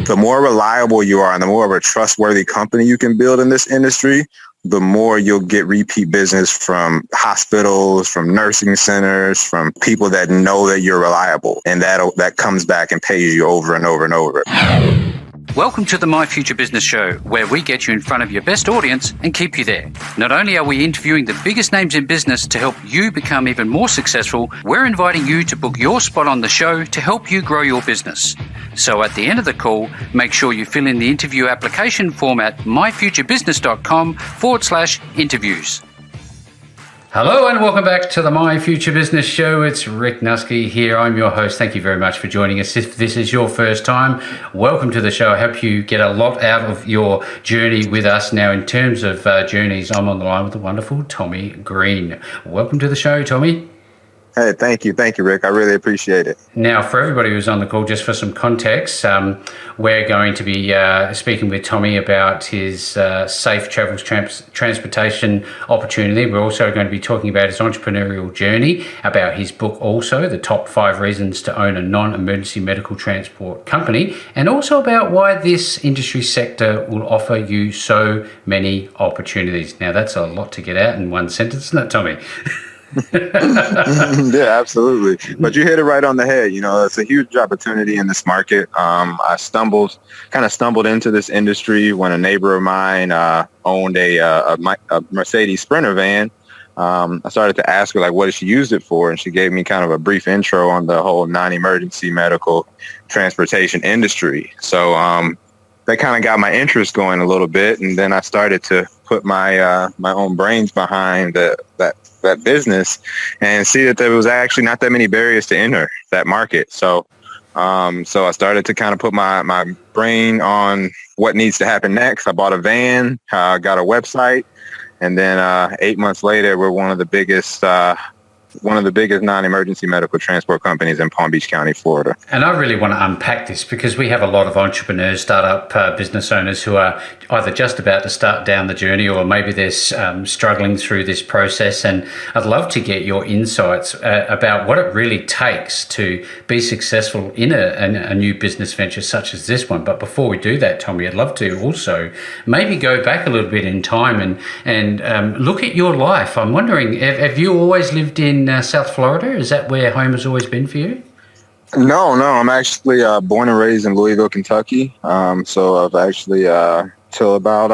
the more reliable you are and the more of a trustworthy company you can build in this industry, the more you'll get repeat business from hospitals, from nursing centers, from people that know that you're reliable. And that comes back and pays you over and over and over. Welcome to the My Future Business Show, where we get you in front of your best audience and keep you there. Not only are we interviewing the biggest names in business to help you become even more successful, we're inviting you to book your spot on the show to help you grow your business. So at the end of the call, make sure you fill in the interview application form at myfuturebusiness.com/interviews. Hello and welcome back to the My Future Business Show. It's Rick Nuske here. I'm your host. Thank you very much for joining us. If this is your first time, welcome to the show. I hope you get a lot out of your journey with us. Now, in terms of journeys, I'm on the line with the wonderful Tommy Green. Welcome to the show, Tommy. Hey, thank you, Rick. I really appreciate it. Now, for everybody who's on the call, just for some context, we're going to be speaking with Tommy about his safe travels transportation opportunity. We're also going to be talking about his entrepreneurial journey, about his book also, The Top 5 Reasons to Own a Non-Emergency Medical Transport Company, and also about why this industry sector will offer you so many opportunities. Now, that's a lot to get out in one sentence, isn't it, Tommy? Yeah, absolutely. But you hit it right on the head. You know, it's a huge opportunity in this market. I stumbled into this industry when a neighbor of mine owned a Mercedes Sprinter van. I started to ask her, like, what did she use it for? And she gave me kind of a brief intro on the whole non-emergency medical transportation industry. So that kind of got my interest going a little bit. And then I started to put my own brains behind that business and see that there was actually not that many barriers to enter that market. So I started to kind of put my brain on what needs to happen next. I bought a van, got a website, and then 8 months later, we're one of the biggest non-emergency medical transport companies in Palm Beach County, Florida. And I really want to unpack this because we have a lot of entrepreneurs, startup business owners who are either just about to start down the journey or maybe they're struggling through this process. And I'd love to get your insights about what it really takes to be successful in a new business venture such as this one. But before we do that, Tommy, I'd love to also maybe go back a little bit in time and look at your life. I'm wondering, have you always lived in South Florida? Is that where home has always been for you? No. I'm actually born and raised in Louisville, Kentucky. So I've actually till about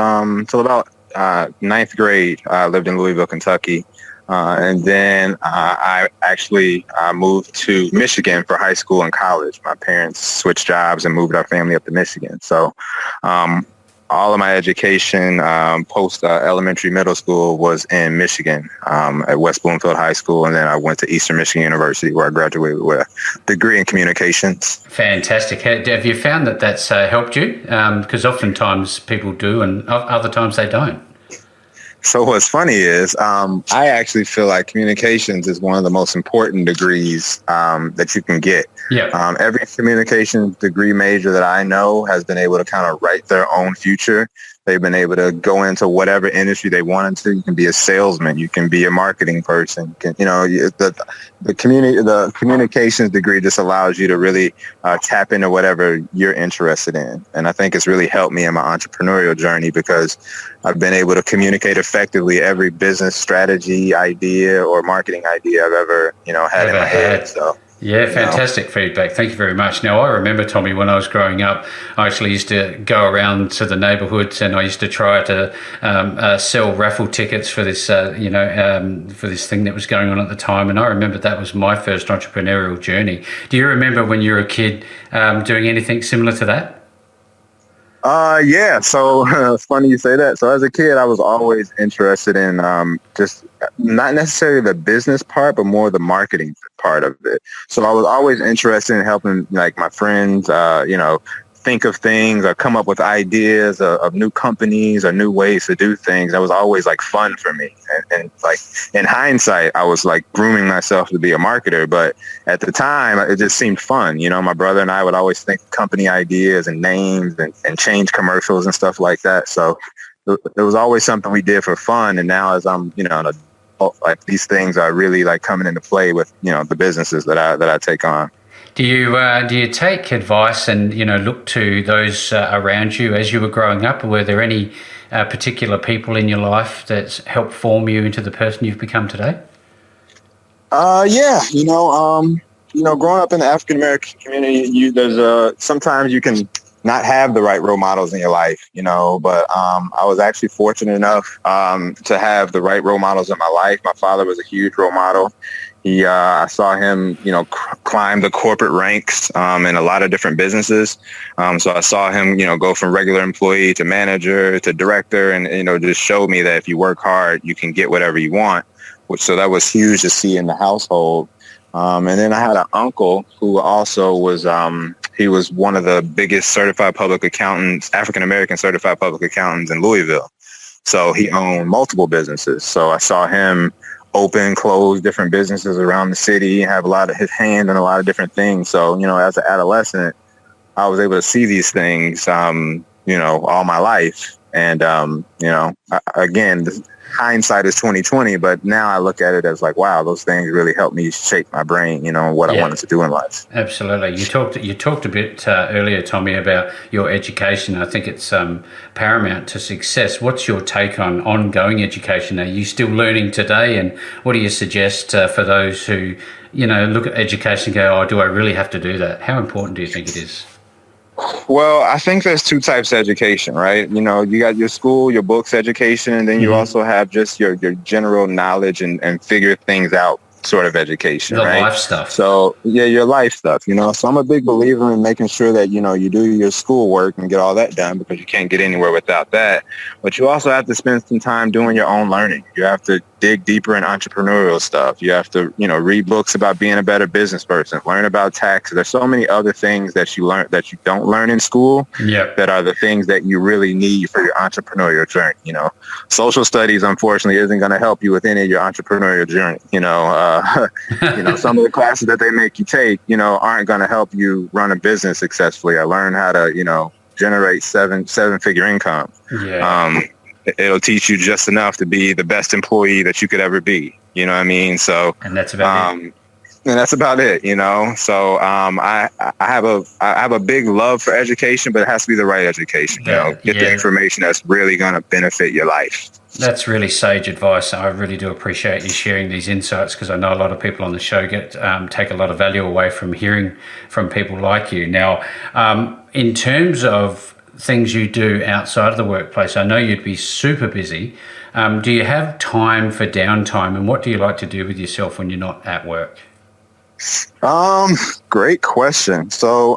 ninth grade, I lived in Louisville, Kentucky, and then I actually moved to Michigan for high school and college. My parents switched jobs and moved our family up to Michigan. So all of my education post elementary, middle school was in Michigan at West Bloomfield High School. And then I went to Eastern Michigan University where I graduated with a degree in communications. Fantastic. Have you found that that's helped you? Because oftentimes people do and other times they don't. So what's funny is I actually feel like communications is one of the most important degrees that you can get. Yeah. Every communications degree major that I know has been able to kind of write their own future. They've been able to go into whatever industry they wanted to. You can be a salesman. You can be a marketing person. The communications degree just allows you to really tap into whatever you're interested in. And I think it's really helped me in my entrepreneurial journey because I've been able to communicate effectively every business strategy, idea, or marketing idea I've ever had in my head. So. Yeah, fantastic feedback. Thank you very much. Now, I remember, Tommy, when I was growing up, I actually used to go around to the neighbourhoods and I used to try to sell raffle tickets for this, for this thing that was going on at the time. And I remember that was my first entrepreneurial journey. Do you remember when you were a kid doing anything similar to that? Yeah. So it's funny you say that. So as a kid, I was always interested in just not necessarily the business part, but more the marketing part of it. So I was always interested in helping like my friends, think of things or come up with ideas of new companies or new ways to do things. That was always like fun for me. And like in hindsight, I was like grooming myself to be a marketer. But at the time, it just seemed fun. My brother and I would always think company ideas and names and change commercials and stuff like that. So it was always something we did for fun. And now as I'm, an adult, like these things are really like coming into play with, the businesses that I take on. Do you take advice and look to those around you as you were growing up? Or were there any particular people in your life that helped form you into the person you've become today? Yeah, growing up in the African American community, sometimes you can not have the right role models in your life, but I was actually fortunate enough to have the right role models in my life. My father was a huge role model. I saw him, climb the corporate ranks in a lot of different businesses. So I saw him, go from regular employee to manager to director, and just showed me that if you work hard, you can get whatever you want. So that was huge to see in the household. And then I had an uncle who also was, he was one of the biggest certified public accountants, African-American certified public accountants in Louisville. So he owned multiple businesses. So I saw him open, close different businesses around the city, have a lot of his hand in a lot of different things. So, as an adolescent, I was able to see these things, all my life. And, again, hindsight is 2020, but now I look at it as like, wow, those things really helped me shape my brain, what I wanted to do in life. Absolutely. You talked a bit earlier, Tommy, about your education. I think it's paramount to success. What's your take on ongoing education? Are you still learning today? And what do you suggest for those who, look at education and go, oh, do I really have to do that? How important do you think it is? Well, I think there's two types of education, right? You got your school, your books education, and then you also have just your general knowledge and figure things out sort of education, the right? Life stuff. So yeah, your life stuff, So I'm a big believer in making sure that, you do your schoolwork and get all that done, because you can't get anywhere without that. But you also have to spend some time doing your own learning. You have to dig deeper in entrepreneurial stuff. You have to, read books about being a better business person, learn about taxes. There's so many other things that you learn that you don't learn in school that are the things that you really need for your entrepreneurial journey. Social studies, unfortunately, isn't going to help you with any of your entrepreneurial journey. Some of the classes that they make you take, aren't going to help you run a business successfully or learn how to, generate seven-figure income. Yeah. It'll teach you just enough to be the best employee that you could ever be. You know what I mean? So, and that's about it. And that's about it, So I have a big love for education, but it has to be the right education. Get the information that's really going to benefit your life. That's really sage advice. I really do appreciate you sharing these insights, because I know a lot of people on the show take a lot of value away from hearing from people like you. Now, in terms of things you do outside of the workplace, I know you'd be super busy. Do you have time for downtime, and what do you like to do with yourself when you're not at work? Great question. So,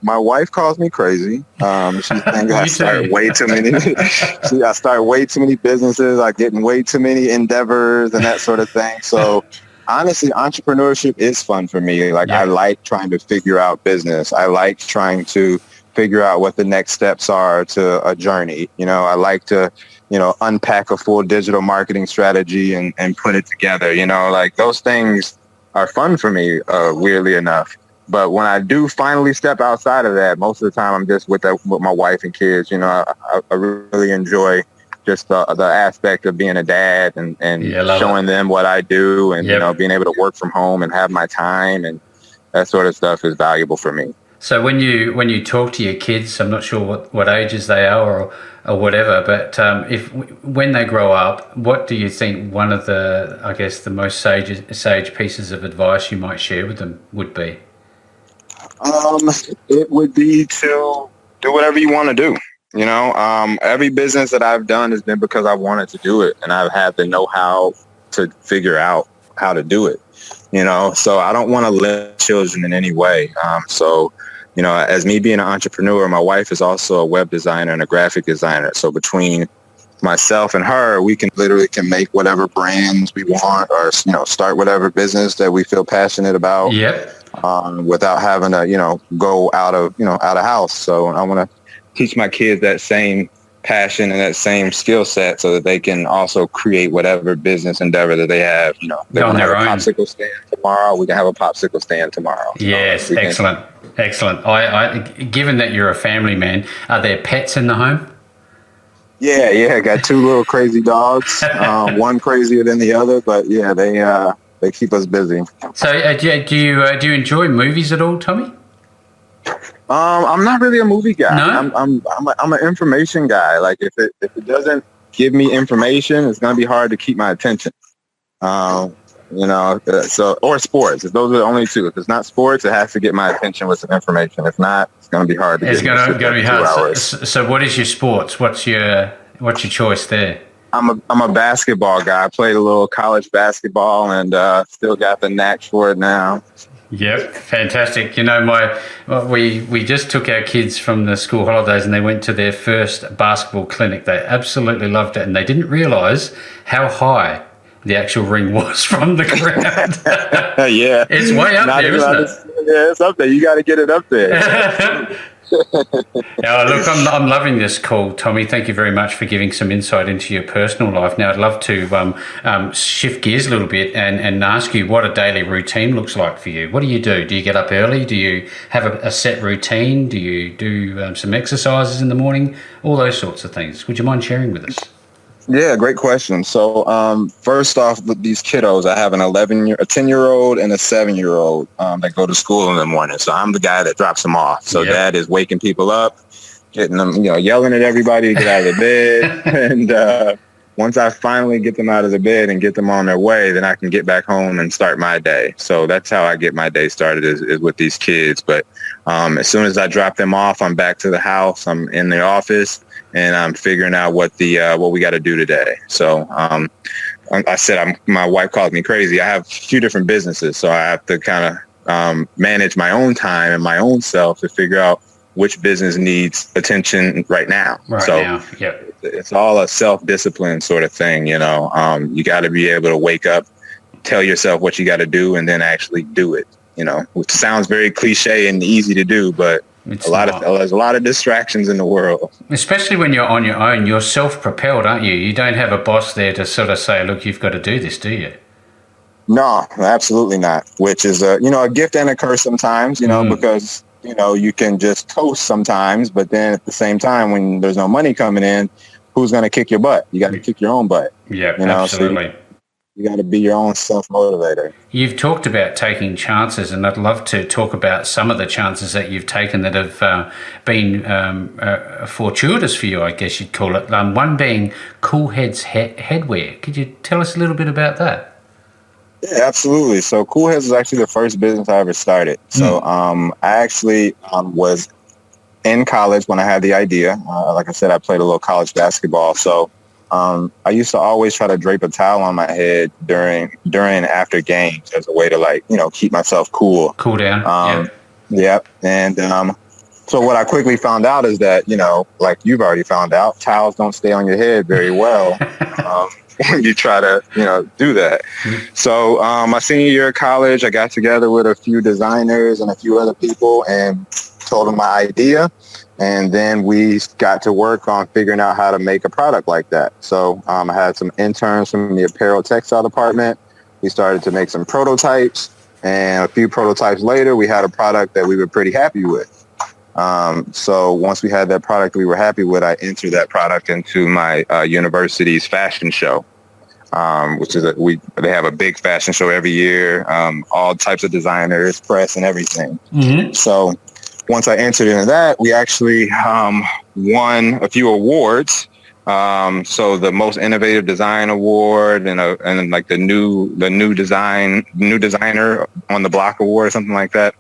my wife calls me crazy. She thinks I start way too many. I start way too many businesses. I get in way too many endeavors and that sort of thing. So, honestly, entrepreneurship is fun for me. I like trying to figure out business. I like trying to figure out what the next steps are to a journey. I like to, unpack a full digital marketing strategy and put it together. Those things are fun for me, weirdly enough. But when I do finally step outside of that, most of the time I'm just with my wife and kids. I really enjoy just the aspect of being a dad and showing them what I do, and being able to work from home and have my time, and that sort of stuff is valuable for me. So when you talk to your kids, I'm not sure what ages they are or whatever, but when they grow up, what do you think one of the most sage pieces of advice you might share with them would be? It would be to do whatever you want to do. Every business that I've done has been because I wanted to do it, and I've had the know-how to figure out how to do it. So I don't want to limit children in any way. As me being an entrepreneur, my wife is also a web designer and a graphic designer. So between myself and her, we can make whatever brands we want, or, start whatever business that we feel passionate about. Without having to, go out of house. So I want to teach my kids that same passion and that same skill set, so that they can also create whatever business endeavor that they have. They want to have a popsicle stand tomorrow, we can have a popsicle stand tomorrow. Yes, excellent. I given that you're a family man, are there pets in the home? Yeah, I got two little crazy dogs. One crazier than the other, but yeah, they keep us busy. So do you enjoy movies at all, Tommy? I'm not really a movie guy. No? I'm an information guy. Like if it doesn't give me information, it's gonna be hard to keep my attention. So or sports. Those are the only two. If it's not sports, it has to get my attention with some information. If not, it's gonna be hard to. It's gonna be hard. So what is your sports? What's your choice there? I'm a basketball guy. I played a little college basketball and still got the knack for it now. Yep, fantastic. We just took our kids from the school holidays and they went to their first basketball clinic. They absolutely loved it, and they didn't realise how high the actual ring was from the ground. Yeah. It's way up there, isn't it? Yeah, it's up there. You got to get it up there. Look, I'm loving this call, Tommy. Thank you very much for giving some insight into your personal life. Now, I'd love to shift gears a little bit and ask you what a daily routine looks like for you. What do you do? Do you get up early? Do you have a set routine? Do you do some exercises in the morning? All those sorts of things. Would you mind sharing with us? Yeah, great question. So first off, these kiddos, I have a 10-year-old and a 7-year-old that go to school in the morning. So I'm the guy that drops them off. So Dad is waking people up, getting them, yelling at everybody to get out of their bed. And once I finally get them out of the bed and get them on their way, then I can get back home and start my day. So that's how I get my day started is with these kids. But as soon as I drop them off, I'm back to the house. I'm in the office. And I'm figuring out what we got to do today. So I said, my wife calls me crazy. I have a few different businesses, so I have to kind of manage my own time and my own self to figure out which business needs attention right now. It's all a self-discipline sort of thing. You got to be able to wake up, tell yourself what you got to do, and then actually do it. Which sounds very cliche and easy to do, but there's a lot of distractions in the world. Especially when you're on your own, you're self-propelled, aren't you? You don't have a boss there to sort of say, look, you've got to do this, do you? No, absolutely not. Which is a gift and a curse sometimes, because, you can just coast sometimes, but then at the same time, when there's no money coming in, who's going to kick your butt? You got to kick your own butt. Yeah, absolutely. So you got to be your own self-motivator. You've talked about taking chances, and I'd love to talk about some of the chances that you've taken that have been fortuitous for you, I guess you'd call it. One being Cool Heads Headwear. Could you tell us a little bit about that? Yeah, absolutely. So Cool Heads was actually the first business I ever started. So I actually was in college when I had the idea. Like I said, I played a little college basketball. So I used to always try to drape a towel on my head during and after games as a way to keep myself cool. Cool down. Yep. And so what I quickly found out is that, like you've already found out, towels don't stay on your head very well when you try to, do that. So my senior year of college, I got together with a few designers and a few other people and told them my idea. And then we got to work on figuring out how to make a product like that. So I had some interns from the apparel textile department. We started to make some prototypes. And a few prototypes later, we had a product that we were pretty happy with. So once we had that product we were happy with, I entered that product into my university's fashion show, which is they have a big fashion show every year, all types of designers, press, and everything. Mm-hmm. So once I entered into that, we actually won a few awards. So the most innovative design award and like the new designer on the block award or something like that.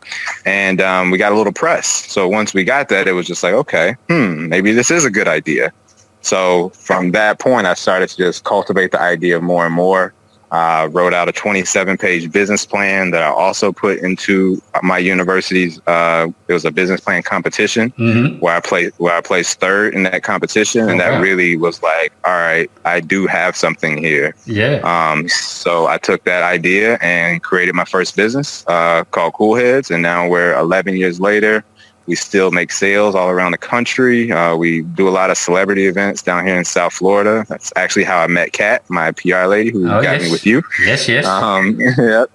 And we got a little press. So once we got that, it was just like, okay, maybe this is a good idea. So from that point, I started to just cultivate the idea more and more. Wrote out a 27-page business plan that I also put into my university's. It was a business plan competition where I placed third in that competition, and that really was like, all right, I do have something here. Yeah. So I took that idea and created my first business called Cool Heads, and now we're 11 years later. We still make sales all around the country. We do a lot of celebrity events down here in South Florida. That's actually how I met Kat, my PR lady who got me with you. Yes. Yep.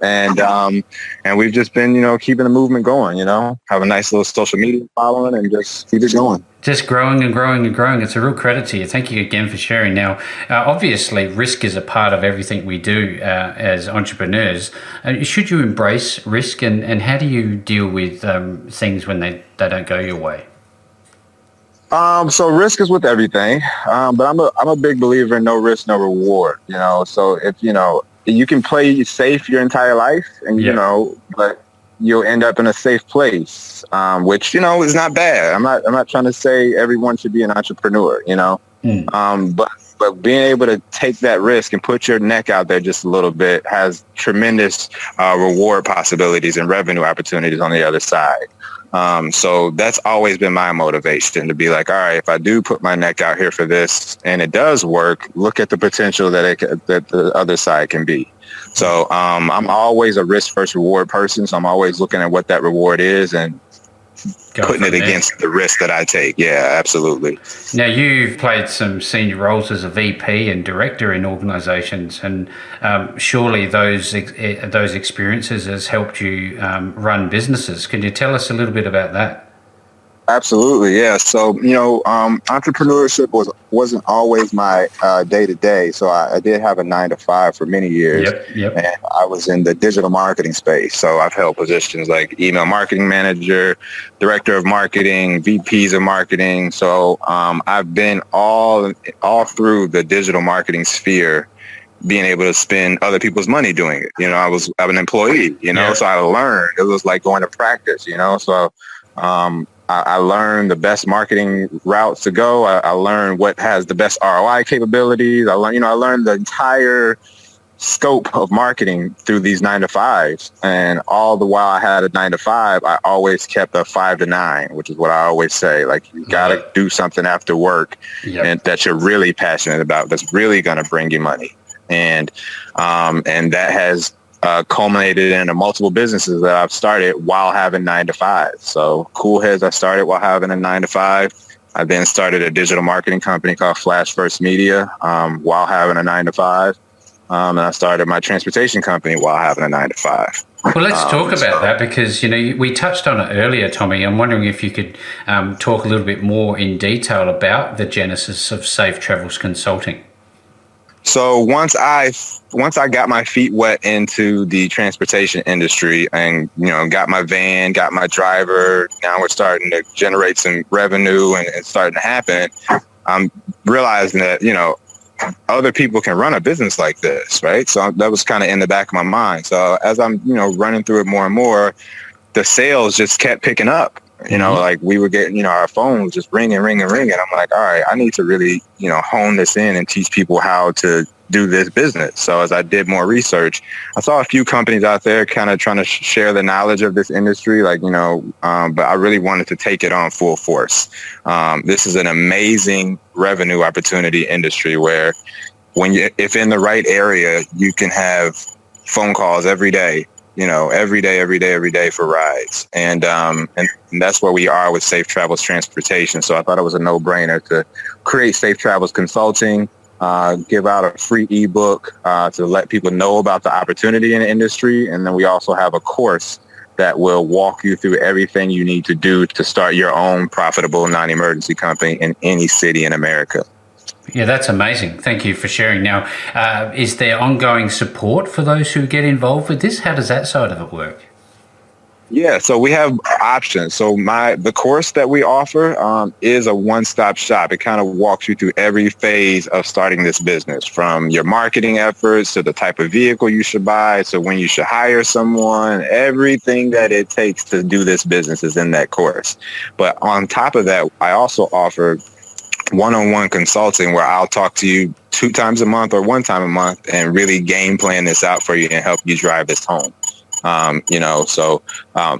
And we've just been, keeping the movement going, have a nice little social media following and just keep it going. Just growing and growing and growing. It's a real credit to you. Thank you again for sharing. Now, obviously, risk is a part of everything we do as entrepreneurs. Should you embrace risk, and how do you deal with things when they don't go your way? So risk is with everything, but I'm a big believer in no risk, no reward. So if you can play safe your entire life, and but you'll end up in a safe place, which is not bad. I'm not trying to say everyone should be an entrepreneur, but being able to take that risk and put your neck out there just a little bit has tremendous reward possibilities and revenue opportunities on the other side. So that's always been my motivation, to be like, all right, if I do put my neck out here for this and it does work, look at the potential that the other side can be. So I'm always a risk versus reward person. So I'm always looking at what that reward is and putting it against the risk that I take. Yeah, absolutely. Now, you've played some senior roles as a VP and director in organizations, and surely those experiences has helped you run businesses. Can you tell us a little bit about that? Absolutely, yeah. So, entrepreneurship wasn't always my day-to-day. So I did have a 9-to-5 for many years. Yep. And I was in the digital marketing space. So I've held positions like email marketing manager, director of marketing, VPs of marketing. So I've been all through the digital marketing sphere, being able to spend other people's money doing it. I'm an employee, so I learned. It was like going to practice, so I learned the best marketing routes to go. I learned what has the best ROI capabilities. I learned the entire scope of marketing through these 9-to-5s. And all the while I had a 9-to-5, I always kept a 5 to 9, which is what I always say. Like, you got to do something after work and that you're really passionate about, that's really going to bring you money. And that has culminated into multiple businesses that I've started while having 9-to-5. So Cool Heads, I started while having a 9-to-5. I then started a digital marketing company called Flash First Media while having a 9-to-5. And I started my transportation company while having a 9-to-5. Well, let's talk about that, because we touched on it earlier, Tommy. I'm wondering if you could talk a little bit more in detail about the genesis of Safe Travels Consulting. So once I got my feet wet into the transportation industry and, got my van, got my driver, now we're starting to generate some revenue and it's starting to happen, I'm realizing that, other people can run a business like this, right? So that was kind of in the back of my mind. So as I'm, running through it more and more, the sales just kept picking up. Like we were getting, our phones just ringing. I'm like, all right, I need to really, hone this in and teach people how to do this business. So as I did more research, I saw a few companies out there kind of trying to share the knowledge of this industry, but I really wanted to take it on full force. This is an amazing revenue opportunity industry where if in the right area, you can have phone calls every day, every day for rides. And that's where we are with Safe Travels Transportation. So I thought it was a no-brainer to create Safe Travels Consulting, give out a free ebook to let people know about the opportunity in the industry. And then we also have a course that will walk you through everything you need to do to start your own profitable non-emergency company in any city in America. Yeah, that's amazing. Thank you for sharing. Now, is there ongoing support for those who get involved with this? How does that side of it work? Yeah, so we have options. So the course that we offer is a one-stop shop. It kind of walks you through every phase of starting this business, from your marketing efforts to the type of vehicle you should buy, to when you should hire someone. Everything that it takes to do this business is in that course. But on top of that, I also offer one-on-one consulting where I'll talk to you 2 times a month or 1 time a month and really game plan this out for you and help you drive this home.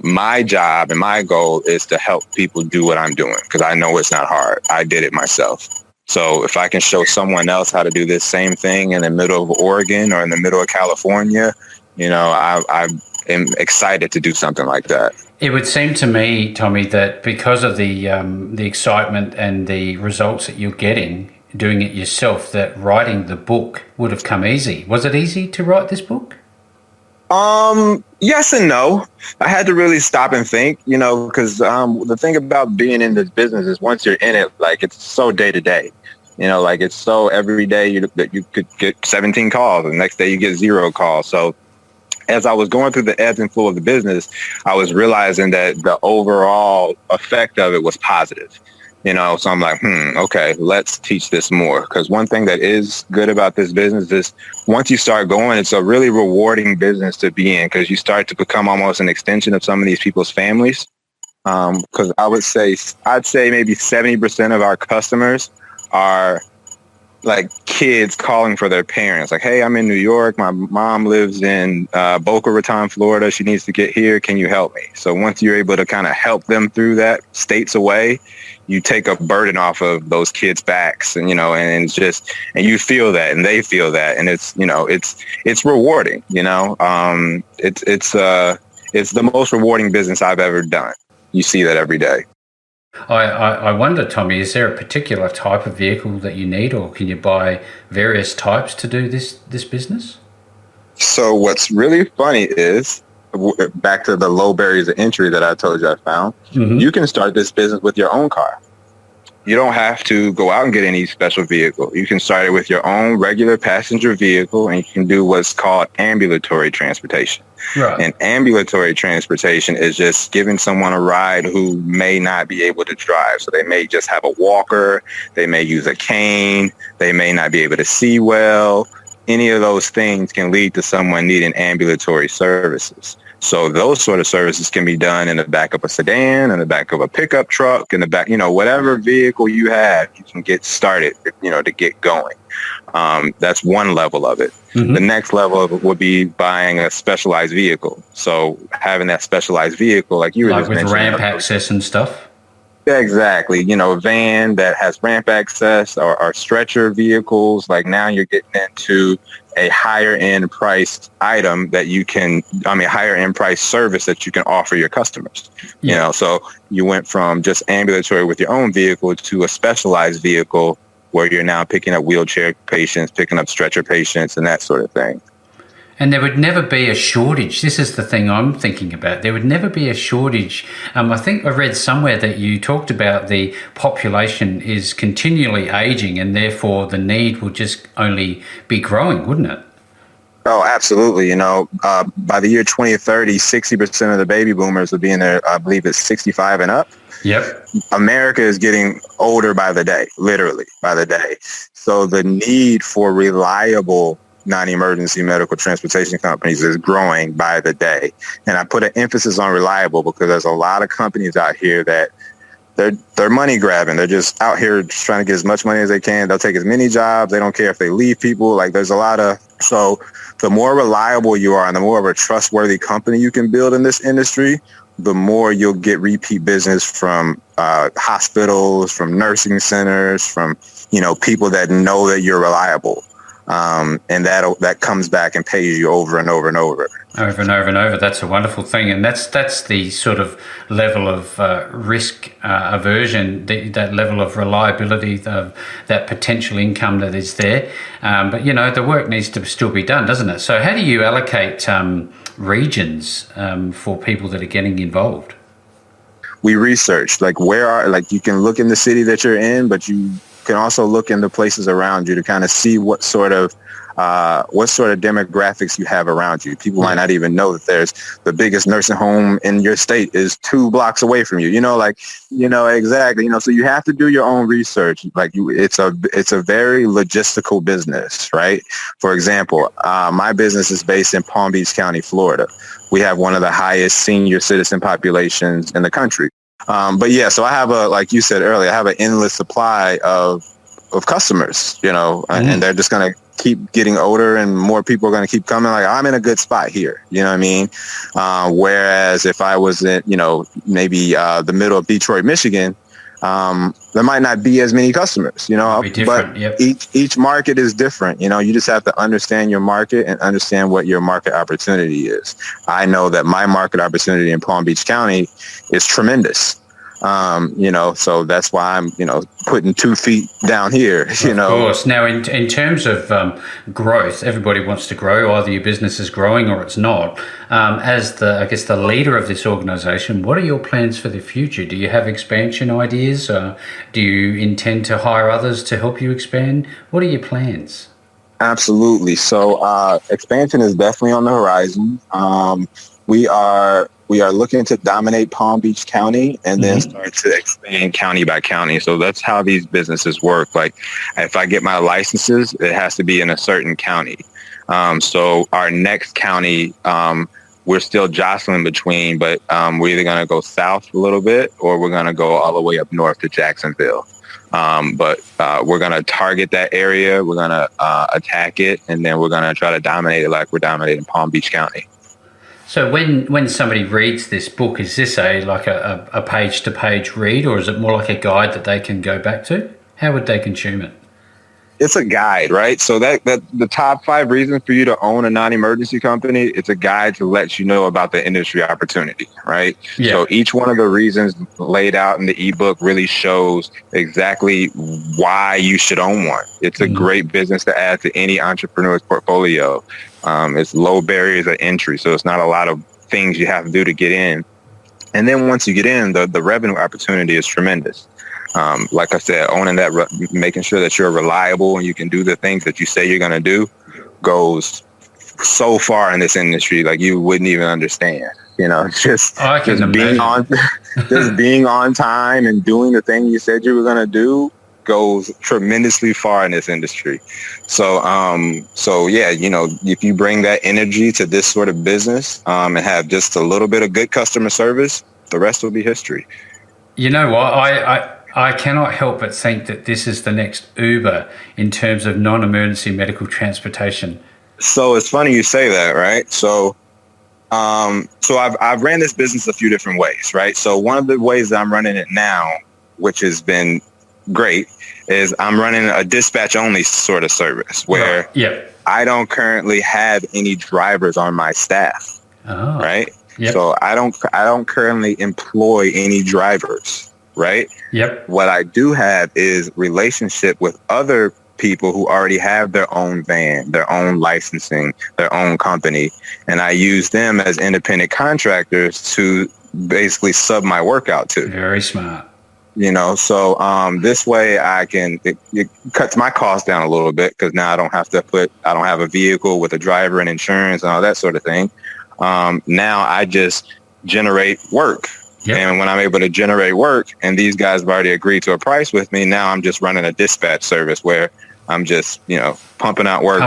My job and my goal is to help people do what I'm doing, because I know it's not hard. I did it myself. So if I can show someone else how to do this same thing in the middle of Oregon or in the middle of California, I am excited to do something like that. It would seem to me, Tommy, that because of the excitement and the results that you're getting doing it yourself, that writing the book would have come easy. Was it easy to write this book? Yes and no. I had to really stop and think, because the thing about being in this business is once you're in it, like it's so day to day. Like it's so every day you could get 17 calls, and the next day you get 0 calls. So as I was going through the ebbs and flow of the business, I was realizing that the overall effect of it was positive. So I'm like, okay, let's teach this more. Because one thing that is good about this business is once you start going, it's a really rewarding business to be in, because you start to become almost an extension of some of these people's families. Because I'd say maybe 70% of our customers are like kids calling for their parents. Like, hey, I'm in New York. My mom lives in Boca Raton, Florida. She needs to get here. Can you help me? So once you're able to kind of help them through that states away, you take a burden off of those kids' backs, and and it's just, and you feel that, and they feel that, and it's it's rewarding. It's the most rewarding business I've ever done. You see that every day. I wonder, Tommy, is there a particular type of vehicle that you need, or can you buy various types to do this business? So what's really funny is, back to the low barriers of entry that I told you I found, you can start this business with your own car. You don't have to go out and get any special vehicle. You can start it with your own regular passenger vehicle, and you can do what's called ambulatory transportation. Right. And ambulatory transportation is just giving someone a ride who may not be able to drive. So they may just have a walker, they may use a cane, they may not be able to see well. Any of those things can lead to someone needing ambulatory services. So those sort of services can be done in the back of a sedan, in the back of a pickup truck, in the back, whatever vehicle you have, you can get started, to get going. That's one level of it. Mm-hmm. The next level of it would be buying a specialized vehicle. So having that specialized vehicle, like you were just mentioning, with ramp access and stuff. Yeah, exactly. A van that has ramp access, or stretcher vehicles. Like now you're getting into a higher end priced item that higher end price service that you can offer your customers. Yeah. So you went from just ambulatory with your own vehicle to a specialized vehicle where you're now picking up wheelchair patients, picking up stretcher patients, and that sort of thing. And there would never be a shortage. This is the thing I'm thinking about. There would never be a shortage. I think I read somewhere that you talked about the population is continually aging, and therefore the need will just only be growing, wouldn't it? Oh, absolutely. By the year 2030, 60% of the baby boomers will be in there. I believe it's 65 and up. Yep. America is getting older by the day, literally by the day. So the need for reliable non-emergency medical transportation companies is growing by the day. And I put an emphasis on reliable because there's a lot of companies out here that they're money grabbing. They're just out here just trying to get as much money as they can. They'll take as many jobs. They don't care if they leave people. Like so the more reliable you are and the more of a trustworthy company you can build in this industry, the more you'll get repeat business from hospitals, from nursing centers, from, people that know that you're reliable. And that comes back and pays you over and over and over. Over and over and over. That's a wonderful thing. And that's the sort of level of risk aversion, that level of reliability, that potential income that is there. But, the work needs to still be done, doesn't it? So how do you allocate regions for people that are getting involved? We research, you can look in the city that you're in, but you can also look into places around you to kind of see what sort of demographics you have around you. People might not even know that there's the biggest nursing home in your state is 2 blocks away from you. Exactly. So you have to do your own research. It's a very logistical business, right? For example, my business is based in Palm Beach County, Florida. We have one of the highest senior citizen populations in the country. So I have like you said earlier, I have an endless supply of customers, and they're just going to keep getting older and more people are going to keep coming. Like, I'm in a good spot here. You know what I mean? Whereas if I was in, maybe the middle of Detroit, Michigan, there might not be as many customers, but yep. each market is different. You just have to understand your market and understand what your market opportunity is. I know that my market opportunity in Palm Beach County is tremendous. So that's why I'm, putting 2 feet down here, Of course. Now, in terms of growth, everybody wants to grow. Either your business is growing or it's not. As the leader of this organisation, what are your plans for the future? Do you have expansion ideas? Do you intend to hire others to help you expand? What are your plans? Absolutely. So expansion is definitely on the horizon. We are looking to dominate Palm Beach County and then start to expand county by county. So that's how these businesses work. Like if I get my licenses, it has to be in a certain county. So our next county, we're still jostling between, but we're either going to go south a little bit or we're going to go all the way up north to Jacksonville. But we're going to target that area. We're going to attack it, and then we're going to try to dominate it like we're dominating Palm Beach County. So when somebody reads this book, is this a page-to-page read, or is it more like a guide that they can go back to? How would they consume it? It's a guide, right? So that the top 5 reasons for you to own a non-emergency company, it's a guide to let you know about the industry opportunity, right? Yeah. So each one of the reasons laid out in the ebook really shows exactly why you should own one. It's a great business to add to any entrepreneur's portfolio. It's low barriers of entry, so it's not a lot of things you have to do to get in. And then once you get in, the revenue opportunity is tremendous. Like I said, owning that, making sure that you're reliable and you can do the things that you say you're going to do goes so far in this industry, like you wouldn't even understand. Just being on time and doing the thing you said you were going to do goes tremendously far in this industry. So yeah, if you bring that energy to this sort of business and have just a little bit of good customer service, the rest will be history. You know what? I cannot help but think that this is the next Uber in terms of non-emergency medical transportation. So it's funny you say that, right? So I've ran this business a few different ways, right? So one of the ways that I'm running it now, which has been great, is I'm running a dispatch only sort of service where I don't currently have any drivers on my staff, right? Yep. So I don't currently employ any drivers. Right? Yep. What I do have is relationship with other people who already have their own van, their own licensing, their own company. And I use them as independent contractors to basically sub my work out to. Very smart. So this way it cuts my costs down a little bit because now I don't have a vehicle with a driver and insurance and all that sort of thing. Now I just generate work. Yep. And when I'm able to generate work and these guys have already agreed to a price with me, now I'm just running a dispatch service where I'm just, pumping out work.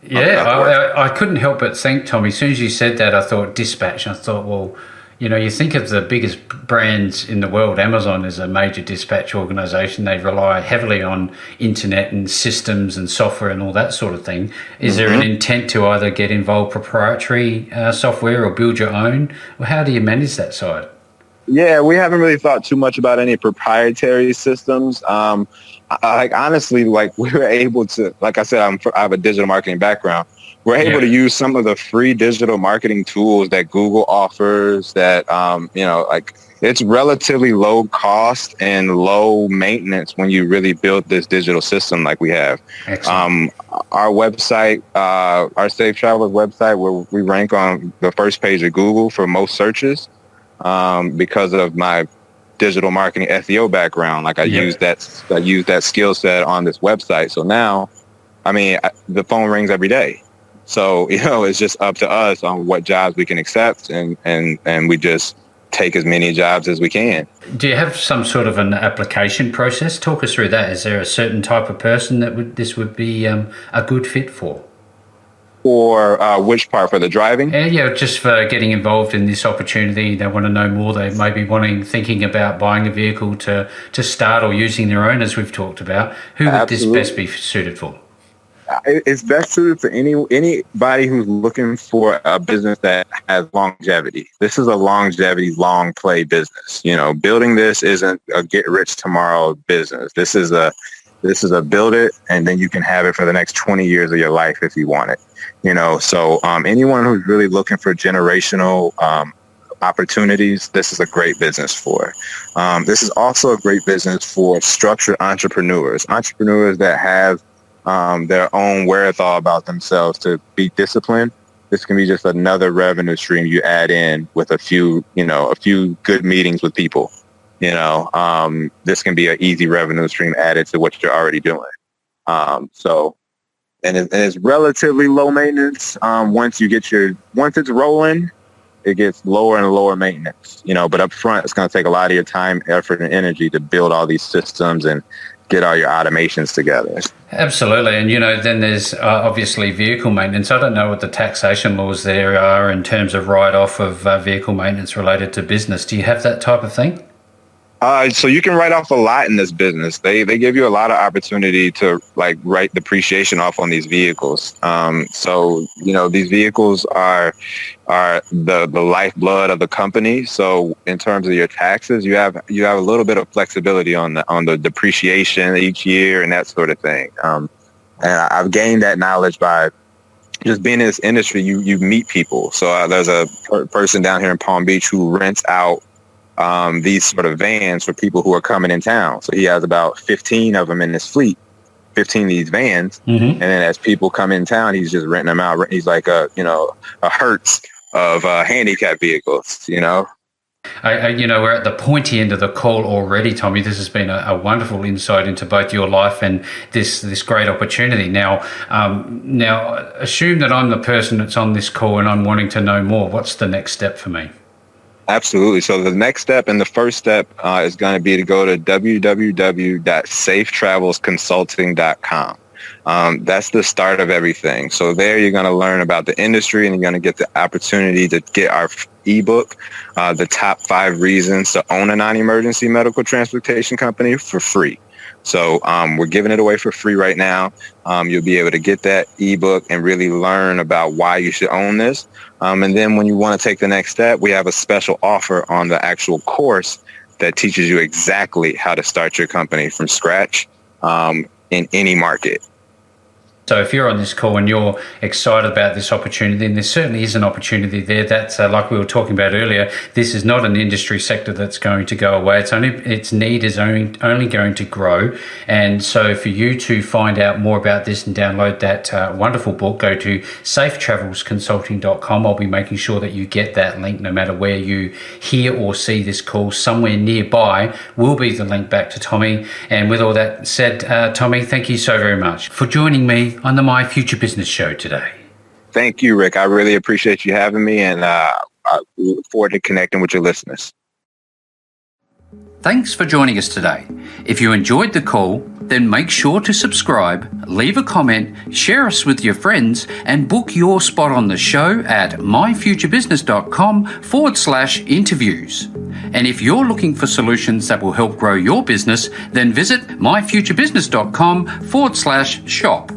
Yeah, I couldn't help but think, Tommy, as soon as you said that, I thought dispatch. I thought, well, you think of the biggest brands in the world. Amazon is a major dispatch organization. They rely heavily on internet and systems and software and all that sort of thing. Is there an intent to either get involved proprietary software or build your own? Well, how do you manage that side? Yeah, we haven't really thought too much about any proprietary systems. Honestly, we were able to, like I said, I have a digital marketing background. We're able to use some of the free digital marketing tools that Google offers that, it's relatively low cost and low maintenance when you really build this digital system like we have. Our website, our Safe Travelers website, where we rank on the first page of Google for most searches because of my digital marketing SEO background. I use that skill set on this website. So now, the phone rings every day. So, it's just up to us on what jobs we can accept and we just take as many jobs as we can. Do you have some sort of an application process? Talk us through that. Is there a certain type of person that this would be a good fit for? For which part? For the driving? Yeah, just for getting involved in this opportunity. They want to know more. They may be thinking about buying a vehicle to start or using their own, as we've talked about. Who would this best be suited for? It's best suited for anybody who's looking for a business that has longevity. This is a longevity, long play business. Building this isn't a get rich tomorrow business. This is a build it and then you can have it for the next 20 years of your life if you want it. So anyone who's really looking for generational opportunities, this is a great business for. This is also a great business for structured entrepreneurs that have their own wherewithal about themselves to be disciplined. This can be just another revenue stream you add in with a few good meetings with people. This can be an easy revenue stream added to what you're already doing. And it's relatively low maintenance. Once it's rolling, it gets lower and lower maintenance, but up front, it's going to take a lot of your time, effort, and energy to build all these systems and get all your automations together. Absolutely. And, then there's obviously vehicle maintenance. I don't know what the taxation laws there are in terms of write-off of vehicle maintenance related to business. Do you have that type of thing? So you can write off a lot in this business. They give you a lot of opportunity to write depreciation off on these vehicles. These vehicles are the lifeblood of the company. So in terms of your taxes, you have a little bit of flexibility on the depreciation each year and that sort of thing. And I've gained that knowledge by just being in this industry. You meet people. So there's a person down here in Palm Beach who rents out these sort of vans for people who are coming in town. So he has about 15 of them in his fleet, 15 of these vans. Mm-hmm. And then as people come in town, he's just renting them out. He's like a Hertz of handicap vehicles, we're at the pointy end of the call already, Tommy. This has been a wonderful insight into both your life and this great opportunity. Now, assume that I'm the person that's on this call and I'm wanting to know more. What's the next step for me? Absolutely. So the next step and the first step is going to be to go to www.safetravelsconsulting.com. That's the start of everything. So there you're going to learn about the industry and you're going to get the opportunity to get our ebook, the top 5 reasons to own a non-emergency medical transportation company, for free. So we're giving it away for free right now. You'll be able to get that ebook and really learn about why you should own this. And then when you want to take the next step, we have a special offer on the actual course that teaches you exactly how to start your company from scratch in any market. So if you're on this call and you're excited about this opportunity, then there certainly is an opportunity there. That's like we were talking about earlier. This is not an industry sector that's going to go away. Its need is only going to grow. And so for you to find out more about this and download that wonderful book, go to safetravelsconsulting.com. I'll be making sure that you get that link no matter where you hear or see this call. Somewhere nearby will be the link back to Tommy. And with all that said, Tommy, thank you so very much for joining me on the My Future Business Show today. Thank you, Rick. I really appreciate you having me, and I look forward to connecting with your listeners. Thanks for joining us today. If you enjoyed the call, then make sure to subscribe, leave a comment, share us with your friends, and book your spot on the show at myfuturebusiness.com/interviews. And if you're looking for solutions that will help grow your business, then visit myfuturebusiness.com/shop.